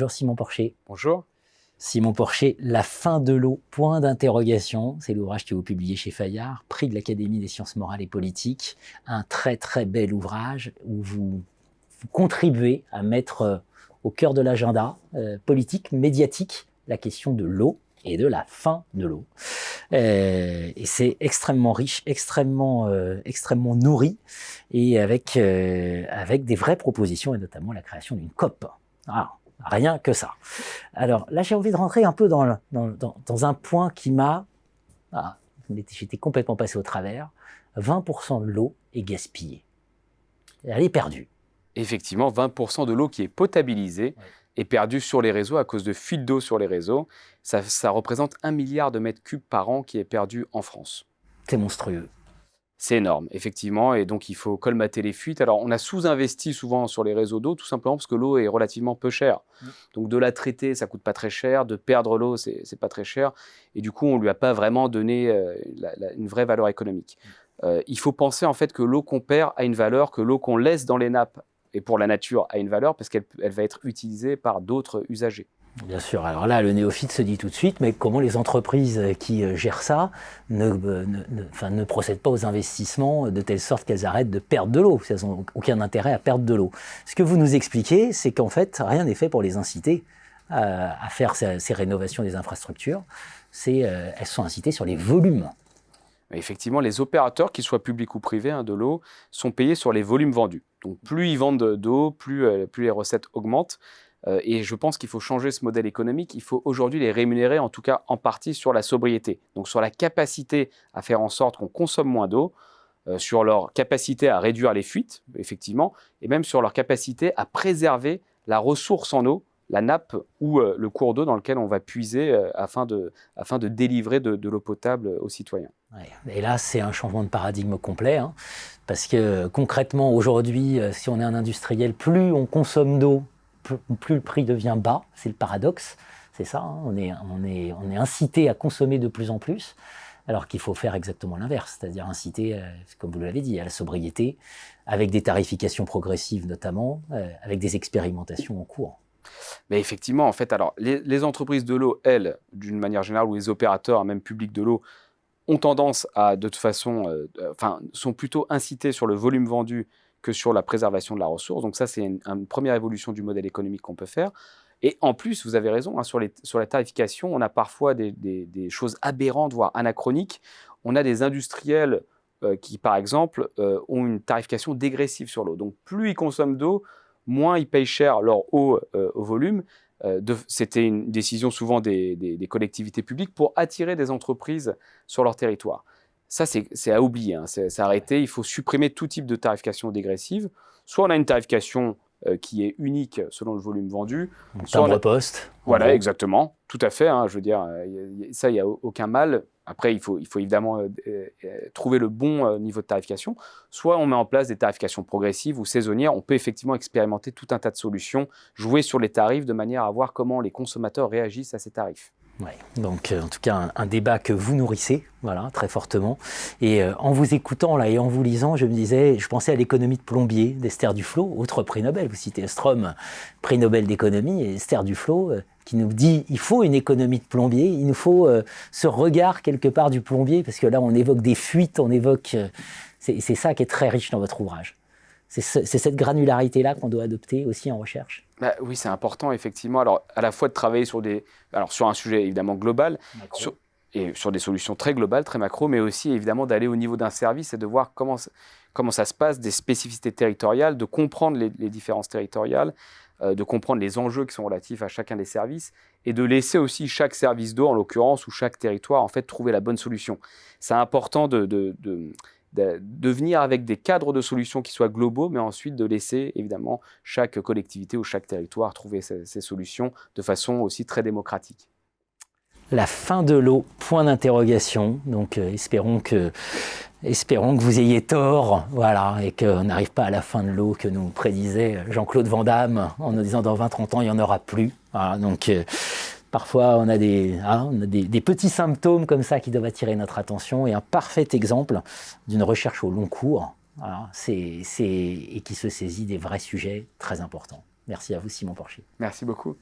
Bonjour Simon Porcher. Bonjour. Simon Porcher, La fin de l'eau, point d'interrogation. C'est l'ouvrage que vous publiez chez Fayard, prix de l'Académie des sciences morales et politiques. Un très très bel ouvrage où vous contribuez à mettre au cœur de l'agenda politique, médiatique, la question de l'eau et de la fin de l'eau. Et c'est extrêmement riche, extrêmement nourri, et avec des vraies propositions, et notamment la création d'une COP. Ah, rien que ça. Alors là, j'ai envie de rentrer un peu dans un point qui m'a... j'étais complètement passé au travers. 20% de l'eau est gaspillée. Elle est perdue. Effectivement, 20% de l'eau qui est potabilisée est perdue sur les réseaux à cause de fuites d'eau sur les réseaux. Ça représente 1 milliard de mètres cubes par an qui est perdu en France. C'est monstrueux. C'est énorme, effectivement, et donc il faut colmater les fuites. Alors, on a sous-investi souvent sur les réseaux d'eau, tout simplement parce que l'eau est relativement peu chère. Donc, de la traiter, ça coûte pas très cher. De perdre l'eau, c'est pas très cher. Et du coup, on lui a pas vraiment donné une vraie valeur économique. Il faut penser en fait que l'eau qu'on perd a une valeur, que l'eau qu'on laisse dans les nappes et pour la nature a une valeur parce qu'elle va être utilisée par d'autres usagers. Bien sûr. Alors là, le néophyte se dit tout de suite, mais comment les entreprises qui gèrent ça ne procèdent pas aux investissements de telle sorte qu'elles arrêtent de perdre de l'eau. Elles n'ont aucun intérêt à perdre de l'eau. Ce que vous nous expliquez, c'est qu'en fait, rien n'est fait pour les inciter à faire ces rénovations des infrastructures. Elles sont incitées sur les volumes. Effectivement, les opérateurs, qu'ils soient publics ou privés de l'eau, sont payés sur les volumes vendus. Donc plus ils vendent d'eau, plus les recettes augmentent. Et je pense qu'il faut changer ce modèle économique. Il faut aujourd'hui les rémunérer, en tout cas en partie, sur la sobriété. Donc sur la capacité à faire en sorte qu'on consomme moins d'eau, sur leur capacité à réduire les fuites, effectivement, et même sur leur capacité à préserver la ressource en eau, la nappe ou le cours d'eau dans lequel on va puiser afin de délivrer de l'eau potable aux citoyens. Ouais. Et là, c'est un changement de paradigme complet, parce que concrètement, aujourd'hui, si on est un industriel, plus on consomme d'eau, plus le prix devient bas. C'est le paradoxe, c'est ça. On est incité à consommer de plus en plus, alors qu'il faut faire exactement l'inverse, c'est-à-dire inciter, comme vous l'avez dit, à la sobriété, avec des tarifications progressives notamment, avec des expérimentations en cours. Mais effectivement, en fait, alors les entreprises de l'eau, elles, d'une manière générale, ou les opérateurs, même publics de l'eau, ont tendance à, de toute façon, sont plutôt incités sur le volume vendu que sur la préservation de la ressource. Donc ça, c'est une première évolution du modèle économique qu'on peut faire. Et en plus, vous avez raison, sur la tarification, on a parfois des choses aberrantes, voire anachroniques. On a des industriels qui, par exemple, ont une tarification dégressive sur l'eau. Donc plus ils consomment d'eau, moins ils payent cher leur eau au volume. C'était une décision souvent des collectivités publiques pour attirer des entreprises sur leur territoire. Ça, c'est à oublier, c'est à arrêter. Il faut supprimer tout type de tarification dégressive. Soit on a une tarification qui est unique selon le volume vendu. Timbre-poste. Voilà, exactement, tout à fait. Je veux dire, ça, il n'y a aucun mal. Après, il faut évidemment trouver le bon niveau de tarification. Soit on met en place des tarifications progressives ou saisonnières. On peut effectivement expérimenter tout un tas de solutions, jouer sur les tarifs de manière à voir comment les consommateurs réagissent à ces tarifs. Ouais, donc en tout cas un débat que vous nourrissez, voilà, très fortement. Et en vous écoutant là et en vous lisant, je pensais à l'économie de plombier d'Esther Duflo, autre prix Nobel. Vous citez Ostrom, prix Nobel d'économie, et Esther Duflo qui nous dit il faut une économie de plombier, il nous faut ce regard quelque part du plombier, parce que là on évoque des fuites, c'est ça qui est très riche dans votre ouvrage. C'est cette granularité-là qu'on doit adopter aussi en recherche. Oui, c'est important, effectivement. Alors, à la fois de travailler sur un sujet évidemment global, sur des solutions très globales, très macro, mais aussi évidemment d'aller au niveau d'un service et de voir comment ça se passe, des spécificités territoriales, de comprendre les différences territoriales, de comprendre les enjeux qui sont relatifs à chacun des services et de laisser aussi chaque service d'eau, en l'occurrence, ou chaque territoire, en fait, trouver la bonne solution. C'est important de venir avec des cadres de solutions qui soient globaux, mais ensuite de laisser évidemment chaque collectivité ou chaque territoire trouver ces solutions de façon aussi très démocratique. La fin de l'eau, point d'interrogation. Donc espérons que vous ayez tort, voilà, et qu'on n'arrive pas à la fin de l'eau que nous prédisait Jean-Claude Van Damme en nous disant dans 20-30 ans il n'y en aura plus. Voilà, donc parfois on a des petits symptômes comme ça qui doivent attirer notre attention, et un parfait exemple d'une recherche au long cours, voilà, et qui se saisit des vrais sujets très importants. Merci à vous Simon Porcher. Merci beaucoup.